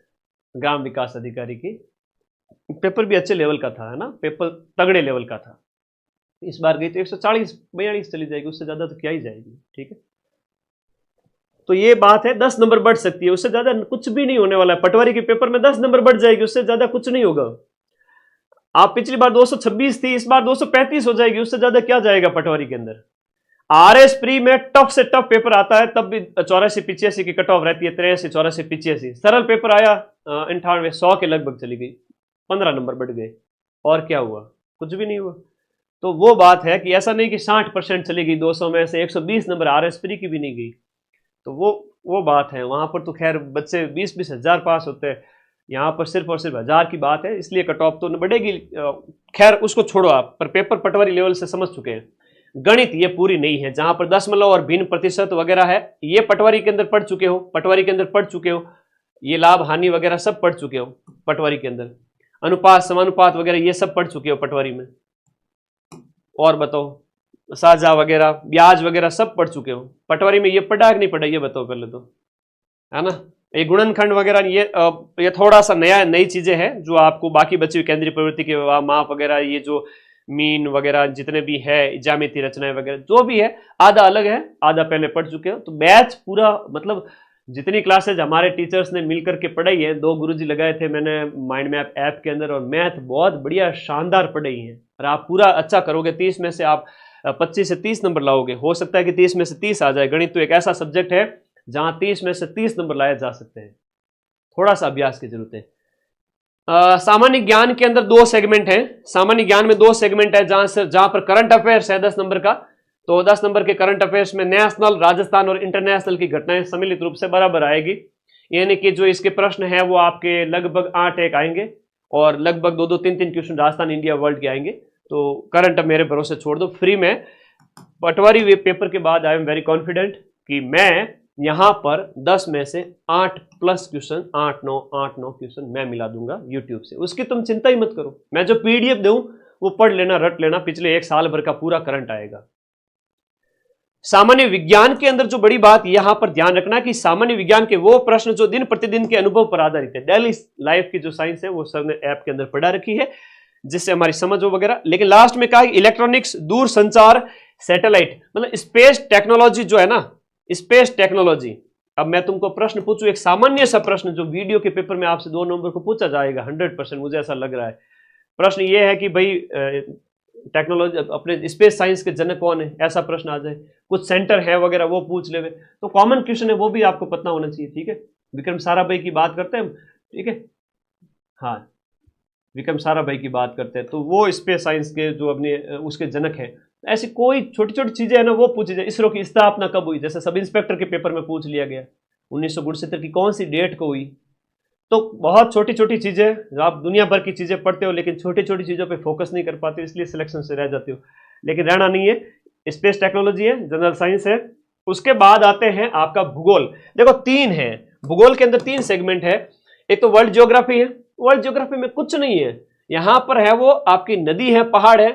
ग्राम विकास अधिकारी की। पेपर भी अच्छे लेवल का था, है ना, पेपर तगड़े लेवल का था। इस बार गई तो 140-42 चली जाएगी, उससे ज्यादा तो क्या ही जाएगी। ठीक है, तो ये बात है, 10 नंबर बढ़ सकती है, उससे ज्यादा कुछ भी नहीं होने वाला है। पटवारी के पेपर में 10 नंबर बढ़ जाएगी, उससे ज्यादा कुछ नहीं होगा। आप पिछली बार 226 थी, इस बार 235 हो जाएगी, उससे ज्यादा क्या जाएगा पटवारी के अंदर। आरएस प्री में टफ से टफ पेपर आता है, तब भी 84-85 की कट ऑफ रहती है, 83-84-85। सरल पेपर आया 98-100 के लगभग चली गई, 15 नंबर बढ़ गए, और क्या हुआ, कुछ भी नहीं हुआ। तो वो बात है कि ऐसा नहीं कि 60% चली गई, 200 में से 120 नंबर आरएस प्री की भी नहीं गई। तो वो बात है, वहां पर तो खैर बच्चे 20-20 हजार पास होते हैं, यहाँ पर सिर्फ और सिर्फ 1000 की बात है, इसलिए कट ऑफ तो न बढ़ेगी। खैर उसको छोड़ो आप, पर पेपर पटवारी लेवल से समझ चुके हैं। गणित ये पूरी नहीं है, जहां पर दशमलव और भिन्न प्रतिशत वगैरह है, ये पटवारी के अंदर पढ़ चुके हो, पटवारी के अंदर पढ़ चुके हो, ये लाभ हानि वगैरह सब पढ़ चुके हो पटवारी के अंदर, अनुपात समानुपात वगैरह ये सब पढ़ चुके हो पटवारी में। और बताओ, साझा वगैरह, ब्याज वगैरह सब पढ़ चुके हो पटवारी में। ये पढ़ा कि नहीं पढ़ा ये बताओ पहले तो, है ना। ये गुणनखंड वगैरह ये थोड़ा सा नई चीजें हैं जो आपको बाकी बची हुई केंद्रीय प्रवृत्ति के माप वगैरह, ये जो मीन वगैरह जितने भी है, ज्यामिति रचनाएं वगैरह जो भी है, आधा अलग है, आधा पहले पढ़ चुके हो। तो बैच पूरा मतलब जितनी क्लासेज हमारे टीचर्स ने मिलकर के पढ़ाई है, 2 गुरुजी लगाए थे मैंने माइंड मैप ऐप के अंदर, और मैथ बहुत बढ़िया शानदार पढ़ाई है। और आप पूरा अच्छा करोगे, 30 में से आप 25 से 30 नंबर लाओगे। हो सकता है कि 30 में से 30 आ जाए। गणित तो एक ऐसा सब्जेक्ट है जहां 30 में से 30 नंबर लाए जा सकते हैं। थोड़ा सा अभ्यास की जरूरत है। सामान्य ज्ञान के अंदर 2 सेगमेंट हैं। सामान्य ज्ञान में 2 सेगमेंट है, जहां पर करंट अफेयर्स है 10 नंबर का। तो 10 नंबर के करंट अफेयर्स में नेशनल, राजस्थान और इंटरनेशनल की घटनाएं सम्मिलित रूप से बराबर आएगी। यानी कि जो इसके प्रश्न है वो आपके लगभग 8-1 आएंगे, और लगभग 2-2, 3-3 क्वेश्चन राजस्थान, इंडिया, वर्ल्ड के आएंगे। तो करंट अब मेरे भरोसे छोड़ दो, फ्री में। पटवारी वे पेपर के बाद आई एम वेरी कॉन्फिडेंट कि मैं यहां पर 10 में से 8+ क्वेश्चन, 8-9 क्वेश्चन मैं मिला दूंगा यूट्यूब से। उसकी तुम चिंता ही मत करो। मैं जो पीडीएफ दूं वो पढ़ लेना, रट लेना, पिछले 1 साल भर का पूरा करंट आएगा। सामान्य विज्ञान के अंदर जो बड़ी बात यहां पर ध्यान रखना कि सामान्य विज्ञान के वो प्रश्न जो दिन प्रतिदिन के अनुभव पर आधारित है। डेली लाइफ की जो साइंस है वो सर ने ऐप के अंदर पढ़ा रखी है, जिससे हमारी समझ हो वगैरह। लेकिन लास्ट में कहा इलेक्ट्रॉनिक्स, दूर संचार, सैटेलाइट, मतलब स्पेस टेक्नोलॉजी जो है ना, स्पेस टेक्नोलॉजी। अब मैं तुमको प्रश्न पूछूं, एक सामान्य सा प्रश्न जो वीडियो के पेपर में आपसे 2 नंबर को पूछा जाएगा 100%, मुझे ऐसा लग रहा है। प्रश्न ये है कि भाई टेक्नोलॉजी, अपने स्पेस साइंस के जनक कौन है, ऐसा प्रश्न आ जाए। कुछ सेंटर है वगैरह वो पूछ ले, तो कॉमन क्वेश्चन है वो भी आपको पता होना चाहिए। ठीक है, विक्रम साराभाई की बात करते हैं, ठीक है, हाँ, विक्रम साराभाई की बात करते हैं, तो वो स्पेस साइंस के जो अपने उसके जनक हैं। ऐसी कोई छोटी छोटी चीजें है ना वो पूछी जाए। इसरो की स्थापना कब हुई, जैसे सब इंस्पेक्टर के पेपर में पूछ लिया गया 1969 की कौन सी डेट को हुई। तो बहुत छोटी छोटी चीजें, आप दुनिया भर की चीजें पढ़ते हो लेकिन छोटी छोटी चीजों पे फोकस नहीं कर पाते, इसलिए सिलेक्शन से रह जाते हो। लेकिन रहना नहीं है, स्पेस टेक्नोलॉजी है, जनरल साइंस है। उसके बाद आते हैं आपका भूगोल। देखो 3 है भूगोल के अंदर, 3 सेगमेंट है। एक तो वर्ल्ड ज्योग्राफी है। वर्ल्ड ज्योग्राफी में कुछ नहीं है, यहां पर है वो आपकी नदी है, पहाड़ है,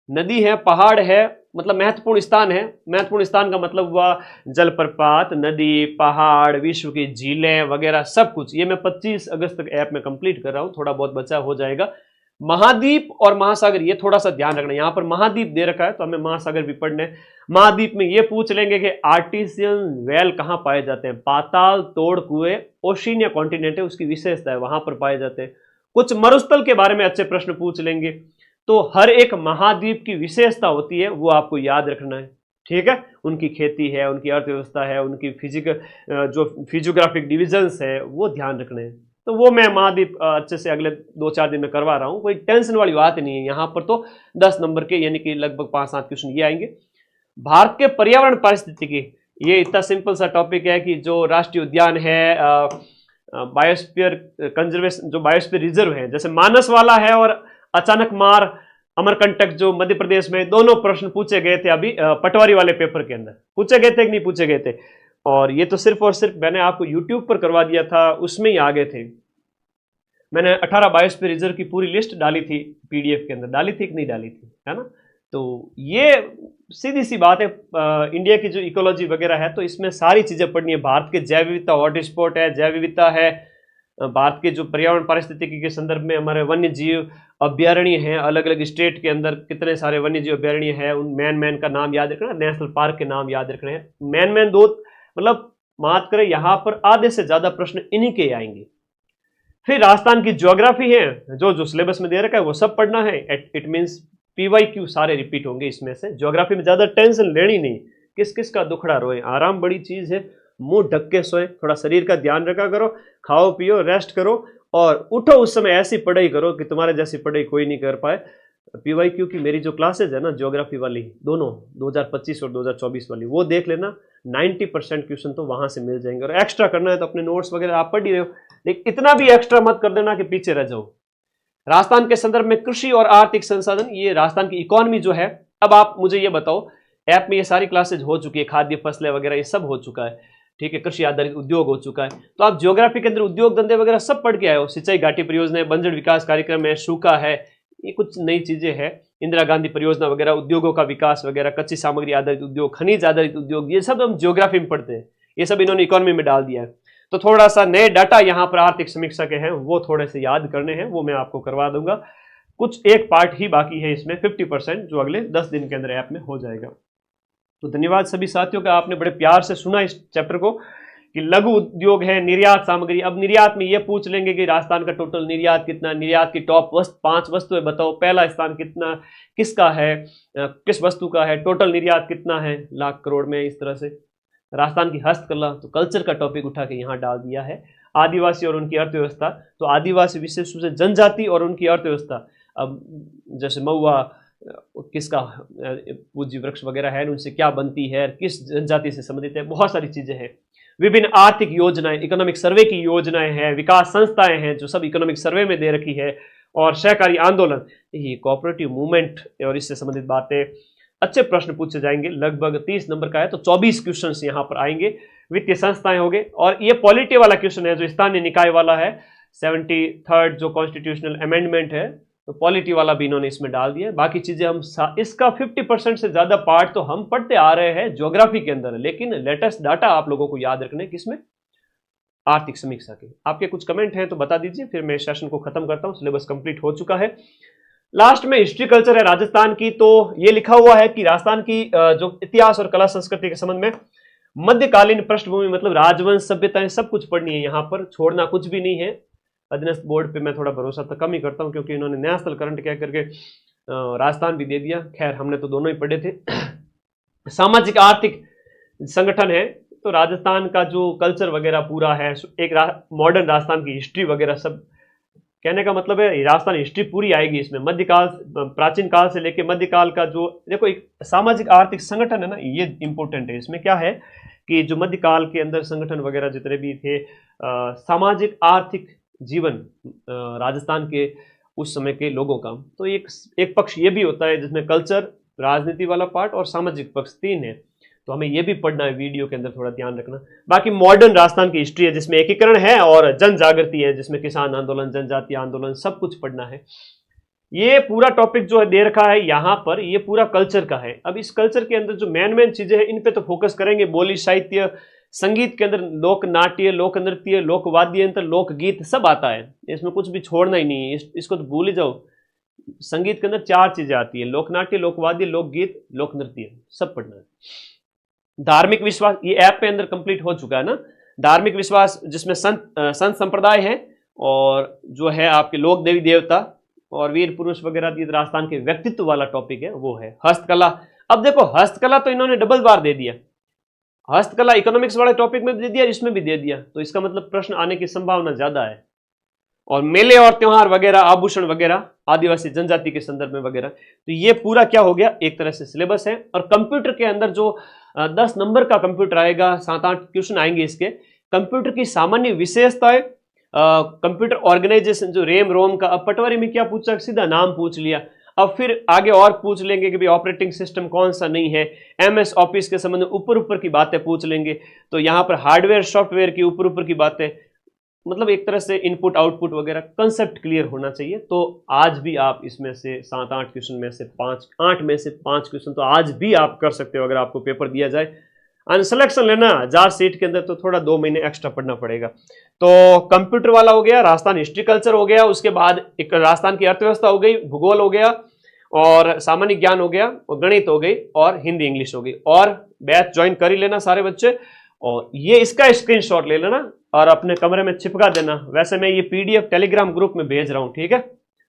नदी है, पहाड़ है, मतलब महत्वपूर्ण स्थान है। महत्वपूर्ण स्थान का मतलब हुआ जलप्रपात, नदी, पहाड़, विश्व की झीलें वगैरह सब कुछ। ये मैं 25 अगस्त तक ऐप में कंप्लीट कर रहा हूं, थोड़ा बहुत बचा हो जाएगा। महाद्वीप और महासागर, ये थोड़ा सा ध्यान रखना। यहां पर महाद्वीप दे रखा है तो हमें महासागर भी पढ़ने। महाद्वीप में ये पूछ लेंगे कि आर्टिसियन वेल कहां पाए जाते हैं। पाताल तोड़ कुएं, ओशिनिया कॉन्टिनेंट है, उसकी विशेषता है, वहां पर पाए जाते हैं। कुछ मरुस्थल के बारे में अच्छे प्रश्न पूछ लेंगे। तो हर एक महाद्वीप की विशेषता होती है, वो आपको याद रखना है। ठीक है, उनकी खेती है, उनकी अर्थव्यवस्था है, उनकी जो फिजियोग्राफिक डिविजन्स है वो ध्यान रखने हैं। तो वो मैं महाद्वीप अच्छे से अगले 2-4 दिन में करवा रहा हूं, कोई टेंशन वाली बात नहीं है। यहां पर तो 10 नंबर के यानी कि लगभग 5-7 क्वेश्चन ये आएंगे। भारत के पर्यावरण पारिस्थितिकी, ये इतना सिंपल सा टॉपिक है कि जो राष्ट्रीय उद्यान है, बायोस्फीयर कंजर्वेशन, जो बायोस्फीयर रिजर्व है, जैसे मानस वाला है और अचानक मार, अमरकंटक जो मध्य प्रदेश में, दोनों प्रश्न पूछे गए थे अभी पटवारी वाले पेपर के अंदर। पूछे गए थे कि नहीं पूछे गए थे? और ये तो सिर्फ और सिर्फ मैंने आपको यूट्यूब पर करवा दिया था, उसमें ही आ गए थे। मैंने 18 बायोस्फीयर रिजर्व की पूरी लिस्ट डाली थी पीडीएफ के अंदर, डाली थी कि नहीं डाली थी, है ना? तो ये सीधी सी बात है। इंडिया की जो इकोलॉजी वगैरह है तो इसमें सारी चीजें पढ़नी है। भारत के जैव विविधता हॉटस्पॉट है, जैव विविधता है। भारत के जो पर्यावरण पारिस्थितिकी के संदर्भ में हमारे वन्य जीव अभ्यारण्य हैं, अलग अलग स्टेट के अंदर कितने सारे वन्य जीव अभ्यारण्य हैं, उन मैन का नाम याद रखना, नेशनल पार्क के नाम याद रखने हैं। मैन 2 मतलब बात करें यहां पर आधे से ज्यादा प्रश्न इन्हीं के आएंगे। फिर राजस्थान की ज्योग्राफी है, जो सिलेबस में दे रखा है वो सब पढ़ना है। इट मींस पीवाईक्यू सारे रिपीट होंगे इसमें से। ज्योग्राफी में ज्यादा टेंशन लेनी नहीं, किस किस का दुखड़ा रोए, आराम बड़ी चीज है। मुंह ढक के सोए, थोड़ा शरीर का ध्यान रखा करो, खाओ पियो, रेस्ट करो और उठो उस समय ऐसी पढ़ाई करो कि तुम्हारे जैसी पढ़ाई कोई नहीं कर पाए। पीवाईक्यू की मेरी जो क्लासेज है ना, ज्योग्राफी वाली दोनों 2025 और 2024 वाली, वो देख लेना। 90% क्वेश्चन तो वहां से मिल जाएंगे। और एक्स्ट्रा करना है तो अपने नोट्स वगैरह आप पढ़ ही रहे हो, लेकिन इतना भी एक्स्ट्रा मत कर देना कि पीछे रह जाओ। राजस्थान के संदर्भ में कृषि और आर्थिक संसाधन, ये राजस्थान की इकोनॉमी जो है। अब आप मुझे ये बताओ, ऐप में ये सारी क्लासेज हो चुकी है, खाद्य फसलें वगैरह ये सब हो चुका है, ठीक है, कृषि आधारित उद्योग हो चुका है। तो आप ज्योग्राफी के अंदर उद्योग धंधे वगैरह सब पढ़ के आए हो। सिंचाई घाटी परियोजना है, बंजर विकास कार्यक्रम है, सूखा है, ये कुछ नई चीजें हैं। इंदिरा गांधी परियोजना वगैरह, उद्योगों का विकास वगैरह, कच्ची सामग्री आधारित उद्योग, खनिज आधारित उद्योग, ये सब हम ज्योग्राफी में पढ़ते हैं। ये सब इन्होंने इकोनॉमी में डाल दिया है। तो थोड़ा सा नए डाटा यहाँ पर आर्थिक समीक्षा के हैं, वो थोड़े से याद करने हैं, वो मैं आपको करवा दूंगा। कुछ एक पार्ट ही बाकी है इसमें, 50%, जो अगले 10 दिन के अंदर ऐप में हो जाएगा। तो धन्यवाद सभी साथियों का, आपने बड़े प्यार से सुना इस चैप्टर को कि लघु उद्योग है, निर्यात सामग्री। अब निर्यात में ये पूछ लेंगे कि राजस्थान का टोटल निर्यात कितना, निर्यात की टॉप 5 वस्तुएं बताओ, पहला स्थान कितना किसका है, किस वस्तु का है, टोटल निर्यात कितना है लाख करोड़ में। इस तरह से राजस्थान की हस्तकला, तो कल्चर का टॉपिक उठा के यहाँ डाल दिया है। आदिवासी और उनकी अर्थव्यवस्था, तो आदिवासी विशेष रूप से जनजाति और उनकी अर्थव्यवस्था। अब जैसे महुआ किसका पूज्य वृक्ष वगैरह है, उनसे क्या बनती है, किस जनजाति से संबंधित है, बहुत सारी चीजें हैं। विभिन्न आर्थिक योजनाएं, इकोनॉमिक सर्वे की योजनाएं हैं, विकास संस्थाएं हैं जो सब इकोनॉमिक सर्वे में दे रखी है, और सहकारी आंदोलन, ये कोऑपरेटिव मूवमेंट और इससे संबंधित बातें। अच्छे प्रश्न पूछे जाएंगे, लगभग 30 नंबर का है, तो 24 क्वेश्चन यहाँ पर आएंगे। वित्तीय संस्थाएं हो गए, और ये पॉलिटी वाला क्वेश्चन है जो स्थानीय निकाय वाला है, 73rd जो कॉन्स्टिट्यूशनल अमेंडमेंट है, तो पॉलिटी वाला भी इन्होंने इसमें डाल दिया। बाकी चीजें हम इसका 50% से ज्यादा पार्ट तो हम पढ़ते आ रहे हैं ज्योग्राफी के अंदर, लेकिन लेटेस्ट डाटा आप लोगों को याद रखने किसमें, आर्थिक समीक्षा के। आपके कुछ कमेंट हैं तो बता दीजिए, फिर मैं सेशन को खत्म करता हूं। सिलेबस कंप्लीट हो चुका है। लास्ट में हिस्ट्री कल्चर है राजस्थान की, तो ये लिखा हुआ है कि राजस्थान की जो इतिहास और कला संस्कृति के संबंध में मध्यकालीन पृष्ठभूमि, मतलब राजवंश सभ्यताएं सब कुछ पढ़नी है, यहाँ पर छोड़ना कुछ भी नहीं है। अधीनस्थ बोर्ड पे मैं थोड़ा भरोसा तो कम ही करता हूँ, क्योंकि इन्होंने नया स्थल करंट कह करके राजस्थान भी दे दिया। खैर हमने तो दोनों ही पढ़े थे। सामाजिक आर्थिक संगठन है, तो राजस्थान का जो कल्चर वगैरह पूरा है, एक मॉडर्न राजस्थान की हिस्ट्री वगैरह सब, कहने का मतलब है राजस्थान हिस्ट्री पूरी आएगी इसमें। मध्यकाल, प्राचीन काल से लेके मध्यकाल का जो देखो एक सामाजिक आर्थिक संगठन है ना, ये इंपॉर्टेंट है। इसमें क्या है कि जो मध्यकाल के अंदर संगठन वगैरह जितने भी थे, सामाजिक आर्थिक जीवन राजस्थान के उस समय के लोगों का, तो एक पक्ष ये भी होता है जिसमें कल्चर, राजनीति वाला पार्ट और सामाजिक पक्ष 3 है। तो हमें ये भी पढ़ना है, वीडियो के अंदर थोड़ा ध्यान रखना। बाकी मॉडर्न राजस्थान की हिस्ट्री है जिसमें एकीकरण है, और जन जागृति है जिसमें किसान आंदोलन, जनजातीय आंदोलन सब कुछ पढ़ना है। ये पूरा टॉपिक जो है दे रखा है यहाँ पर, ये पूरा कल्चर का है। अब इस कल्चर के अंदर जो मेन चीजें हैं इन पे तो फोकस करेंगे। बोली, साहित्य, संगीत के अंदर लोक नाट्य, लोक नृत्य, लोक वाद्य यंत्र, लोकगीत सब आता है, इसमें कुछ भी छोड़ना ही नहीं है। इसको तो भूल ही जाओ। संगीत के अंदर 4 चीजें आती है, लोकनाट्य, लोकवाद्य, लोकगीत, लोक नृत्य, सब पढ़ना है। धार्मिक विश्वास, ये ऐप पे अंदर कंप्लीट हो चुका है ना। धार्मिक विश्वास जिसमें संत संप्रदाय है, और जो है आपके लोक देवी देवता और वीर पुरुष वगैरह, राजस्थान के व्यक्तित्व वाला टॉपिक है वो है। हस्तकला, अब देखो हस्तकला तो इन्होंने डबल बार दे दिया, हस्तकला इकोनॉमिक्स वाले टॉपिक में भी दे दिया, इसमें भी दे दिया, तो इसका मतलब प्रश्न आने की संभावना ज्यादा है। और मेले और त्योहार वगैरह, आभूषण वगैरह, आदिवासी जनजाति के संदर्भ में वगैरह, तो ये पूरा क्या हो गया, एक तरह से सिलेबस है। और कंप्यूटर के अंदर जो 10 नंबर का कंप्यूटर आएगा, 7-8 क्वेश्चन आएंगे इसके। कंप्यूटर की सामान्य विशेषताएं, कंप्यूटर ऑर्गेनाइजेशन, जो रेम रोम का, अब पटवारी में क्या पूछा, सीधा नाम पूछ लिया। अब फिर आगे और पूछ लेंगे कि भाई ऑपरेटिंग सिस्टम कौन सा नहीं है, एमएस ऑफिस के संबंध में ऊपर की बातें पूछ लेंगे। तो यहाँ पर हार्डवेयर सॉफ्टवेयर की ऊपर की बातें, मतलब एक तरह से इनपुट आउटपुट वगैरह कंसेप्ट क्लियर होना चाहिए। तो आज भी आप इसमें से 7-8 क्वेश्चन में से 8 में से 5 क्वेश्चन तो आज भी आप कर सकते हो अगर आपको पेपर दिया जाए। सिलेक्शन लेना जार सीट के अंदर तो थोड़ा 2 महीने एक्स्ट्रा पढ़ना पड़ेगा। तो कंप्यूटर वाला हो गया, राजस्थान हिस्ट्री कल्चर हो गया, उसके बाद एक राजस्थान की अर्थव्यवस्था हो गई, भूगोल हो गया, और सामान्य ज्ञान हो गया, और गणित हो गई, और हिंदी इंग्लिश हो गई। और बैच ज्वाइन कर ही लेना सारे बच्चे, और ये इसका स्क्रीनशॉट ले लेना और अपने कमरे में चिपका देना। वैसे मैं ये पीडीएफ टेलीग्राम ग्रुप में भेज रहा हूँ, ठीक है,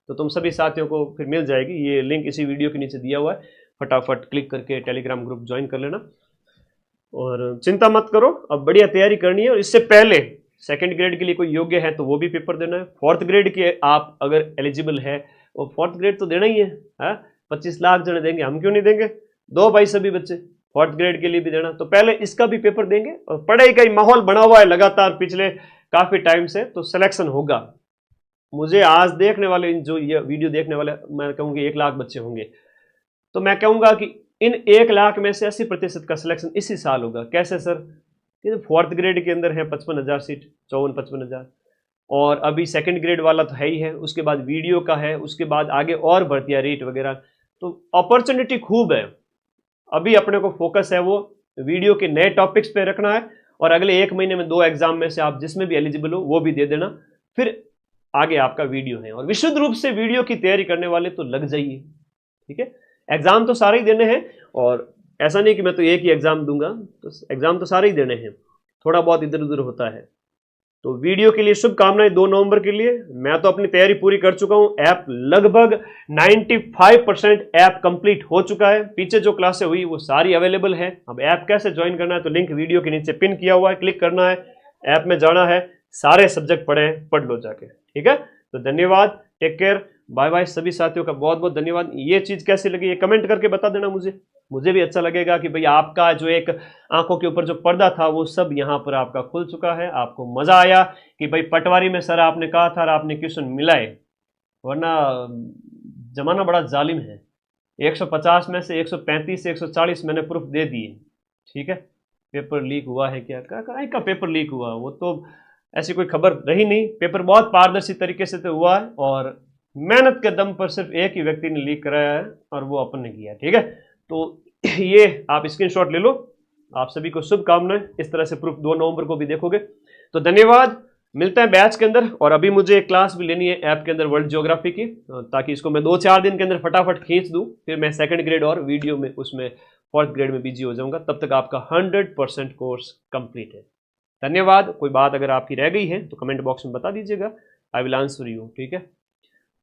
तो तुम सभी साथियों को फिर मिल जाएगी। ये लिंक इसी वीडियो के नीचे दिया हुआ है, फटाफट क्लिक करके टेलीग्राम ग्रुप ज्वाइन कर लेना। और चिंता मत करो, अब बढ़िया तैयारी करनी है। और इससे पहले 2nd ग्रेड के लिए कोई योग्य है तो वो भी पेपर देना है। 4th ग्रेड के आप अगर एलिजिबल है, और 4th ग्रेड तो देना ही है, 25 लाख जने देंगे, हम क्यों नहीं देंगे। 2 भाई सभी बच्चे 4th ग्रेड के लिए भी देना, तो पहले इसका भी पेपर देंगे। और पढ़ाई का ही माहौल बना हुआ है लगातार पिछले काफी टाइम से, तो सिलेक्शन होगा। मुझे आज देखने वाले, जो ये वीडियो देखने वाले, मैं कहूँगी 1 लाख बच्चे होंगे, तो मैं कहूँगा कि इन 1 लाख में से 80% का सिलेक्शन इसी साल होगा। कैसे सर, 4th ग्रेड के अंदर है 55,000 सीट, 54-55,000, और अभी 2nd ग्रेड वाला तो है ही है, उसके बाद वीडियो का है, उसके बाद आगे और भर्तियां रीट वगैरह, तो अपॉर्चुनिटी खूब है। अभी अपने को फोकस है वो वीडियो के नए टॉपिक्स पे रखना है, और अगले 1 महीने में 2 एग्जाम में से आप जिसमें भी एलिजिबल हो वो भी दे देना, फिर आगे आपका वीडियो है। और विशुद्ध रूप से वीडियो की तैयारी करने वाले तो लग जाइए, ठीक है। एग्जाम तो सारे ही देने हैं, और ऐसा नहीं कि मैं तो एक ही एग्जाम दूंगा, तो एग्जाम तो सारे ही देने हैं। थोड़ा बहुत इधर उधर होता है। तो वीडियो के लिए शुभकामनाएं 2 नवंबर के लिए। मैं तो अपनी तैयारी पूरी कर चुका हूं। ऐप लगभग 95% ऐप कंप्लीट हो चुका है। पीछे जो क्लासें हुई वो सारी अवेलेबल है। अब ऐप कैसे ज्वाइन करना है तो लिंक वीडियो के नीचे पिन किया हुआ है, क्लिक करना है, ऐप में जाना है, सारे सब्जेक्ट पढ़ लो जाके। ठीक है, तो धन्यवाद, टेक केयर, बाय बाय। सभी साथियों का बहुत बहुत धन्यवाद। ये चीज कैसी लगी ये कमेंट करके बता देना मुझे भी अच्छा लगेगा कि भाई आपका जो एक आंखों के ऊपर जो पर्दा था वो सब यहाँ पर आपका खुल चुका है। आपको मजा आया कि भाई पटवारी में सर आपने कहा था और आपने क्वेश्चन मिलाए, वरना जमाना बड़ा जालिम है। 150 में से 135 से 140 मैंने प्रूफ दे दिए। ठीक है, पेपर लीक हुआ है क्या का पेपर लीक हुआ, वो तो ऐसी कोई खबर रही नहीं। पेपर बहुत पारदर्शी तरीके से तो हुआ है और मेहनत के दम पर सिर्फ एक ही व्यक्ति ने लीक कराया है और वो अपन ने किया। ठीक है, तो ये आप स्क्रीनशॉट ले लो। आप सभी को शुभकामनाएं। इस तरह से प्रूफ 2 नवंबर को भी देखोगे। तो धन्यवाद, मिलते हैं बैच के अंदर। और अभी मुझे एक क्लास भी लेनी है ऐप के अंदर वर्ल्ड ज्योग्राफी की, ताकि इसको मैं 2-4 दिन के अंदर फटाफट खींच दूं। फिर मैं 2nd ग्रेड और वीडियो में उसमें 4th ग्रेड में बिजी हो जाऊंगा। तब तक आपका 100% कोर्स कंप्लीट है। धन्यवाद। कोई बात अगर आपकी रह गई है तो कमेंट बॉक्स में बता दीजिएगा, आई विल आंसर यू। ठीक है,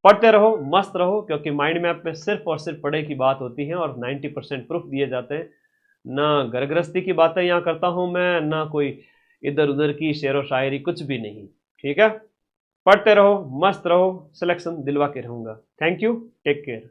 पढ़ते रहो, मस्त रहो, क्योंकि माइंड मैप में सिर्फ और सिर्फ पढ़ाई की बात होती है और 90% प्रूफ दिए जाते हैं। ना घर गृहस्थी की बातें यहाँ करता हूँ मैं, ना कोई इधर उधर की शेर व शायरी, कुछ भी नहीं। ठीक है, पढ़ते रहो, मस्त रहो, सिलेक्शन दिलवा के रहूंगा। Thank you, take care.